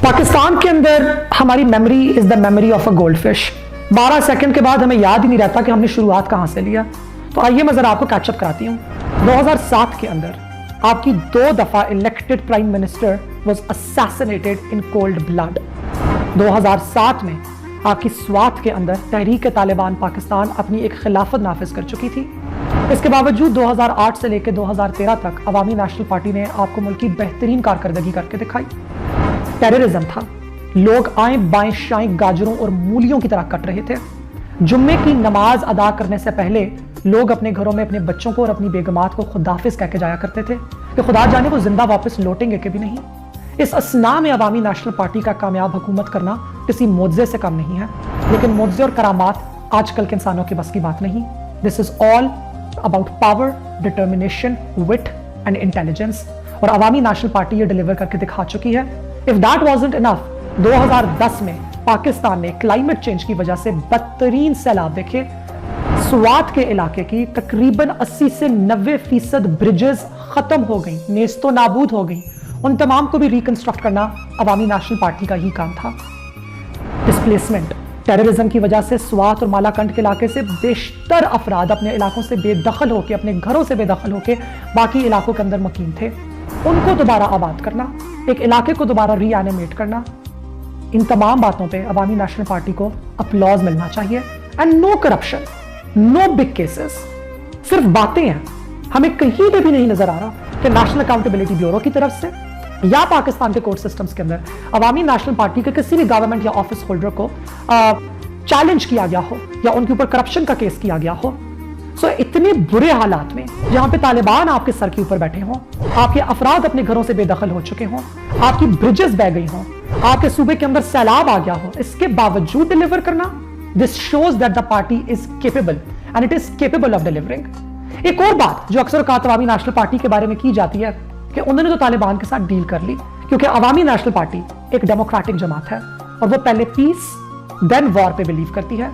पाकिस्तान के अंदर हमारी memory is the memory of a gold fish. 12 second के बाद हमें याद ही नहीं रहता कि हमने शुरुआत कहां से लिया। तो आइए मैं जरा आपको कैचअप कराती हूँ। 2007 के अंदर आपकी 2 दफा elected prime minister was assassinated in cold blood. 2007 में आपकी स्वात के अंदर तहरीक तालिबान पाकिस्तान अपनी एक खिलाफत नाफिज कर चुकी थी। इसके बावजूद 2008 से लेकर 2013 तक अवामी नेशनल पार्टी ने आपको मुल्क की बेहतरीन कारकर्दगी करके दिखाई। टेररिज्म था, लोग आए बाएं शाएं गाजरों और मूलियों की तरह कट रहे थे। जुम्मे की नमाज अदा करने से पहले लोग अपने घरों में अपने बच्चों को और अपनी बेगमात को खुदाफिज कह के जाया करते थे कि खुदा जाने वो जिंदा वापस लौटेंगे कि भी नहीं। इस असना में अवामी नेशनल पार्टी का कामयाब हुकूमत करना किसी मोज़े से कम नहीं है, लेकिन मोज़े और करामात आजकल के इंसानों की बस की बात नहीं। This is all about power, determination, wit and intelligence, और अवामी नेशनल पार्टी ये डिलीवर करके दिखा चुकी है। इफ दैट वाज़न्ट इनफ, 2010 में पाकिस्तान ने क्लाइमेट चेंज की वजह से बदतरीन सैलाब देखे। स्वात के इलाके की तकरीबन 80 से 90% ब्रिजेस खत्म हो गई, नेस्तो नाबूद हो गई। उन तमाम को भी रिकंस्ट्रक्ट करना अवामी नेशनल पार्टी का ही काम था। डिस्प्लेसमेंट, टेररिज्म की वजह से स्वात और मालाकंड के इलाके से बेशतर अफराद अपने इलाकों से बेदखल होकर, अपने घरों से बेदखल होकर बाकी इलाकों के अंदर मुकीम थे। उनको दोबारा आबाद करना, एक इलाके को दोबारा रीएनिमेट करना, इन तमाम बातों पे अवामी नेशनल पार्टी को अपलॉज मिलना चाहिए। And no corruption, no big cases, सिर्फ बातें हैं। हमें कहीं पे भी नहीं नजर आ रहा कि नेशनल अकाउंटेबिलिटी ब्यूरो की तरफ से या पाकिस्तान के कोर्ट सिस्टम्स के अंदर अवामी नेशनल पार्टी के किसी भी गवर्नमेंट या ऑफिस होल्डर को चैलेंज किया गया हो या उनके ऊपर करप्शन का केस किया गया हो। सो इतने बुरे हालात में जहां पे तालिबान आपके सर के ऊपर बैठे हों, आपके अफराद अपने घरों से बेदखल हो चुके हों, आपकी ब्रिजेस बह गई हों, आपके सूबे के अंदर सैलाब आ गया हो, इसके बावजूद डिलीवर करना, this shows that the party is capable and it is capable of delivering. एक और बात जो अक्सर अवामी नेशनल पार्टी के बारे में की जाती है कि उन्होंने तो तालिबान के साथ डील कर ली, क्योंकि अवामी नेशनल पार्टी एक डेमोक्रेटिक जमात है और वो पहले पीस देन वॉर पे बिलीव करती है।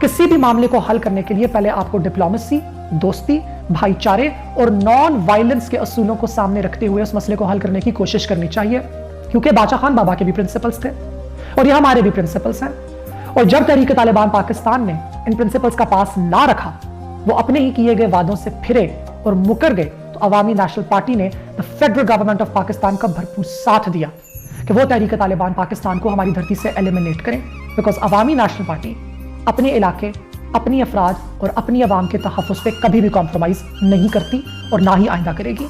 किसी भी मामले को हल करने के लिए पहले आपको डिप्लोमेसी, दोस्ती, भाईचारे और नॉन वायलेंस के असूलों को सामने रखते हुए उस मसले को हल करने की कोशिश करनी चाहिए, क्योंकि बादशाह खान बाबा के भी प्रिंसिपल्स थे और ये हमारे भी प्रिंसिपल्स हैं। और जब तहरीक तालिबान पाकिस्तान ने इन प्रिंसिपल्स का पास ना रखा, वो अपने ही किए गए वादों से फिरे और मुकर गए, तो अवामी नेशनल पार्टी ने the federal government of Pakistan का भरपूर साथ दिया कि वो तहरीक तालिबान पाकिस्तान को हमारी धरती से एलिमिनेट करें, बिकॉज अवामी नेशनल पार्टी अपने इलाके, अपनी अफराद और अपनी अवाम के तहफ़्फ़ुज़ पे कभी भी कॉम्प्रोमाइज नहीं करती और ना ही आइंदा करेगी।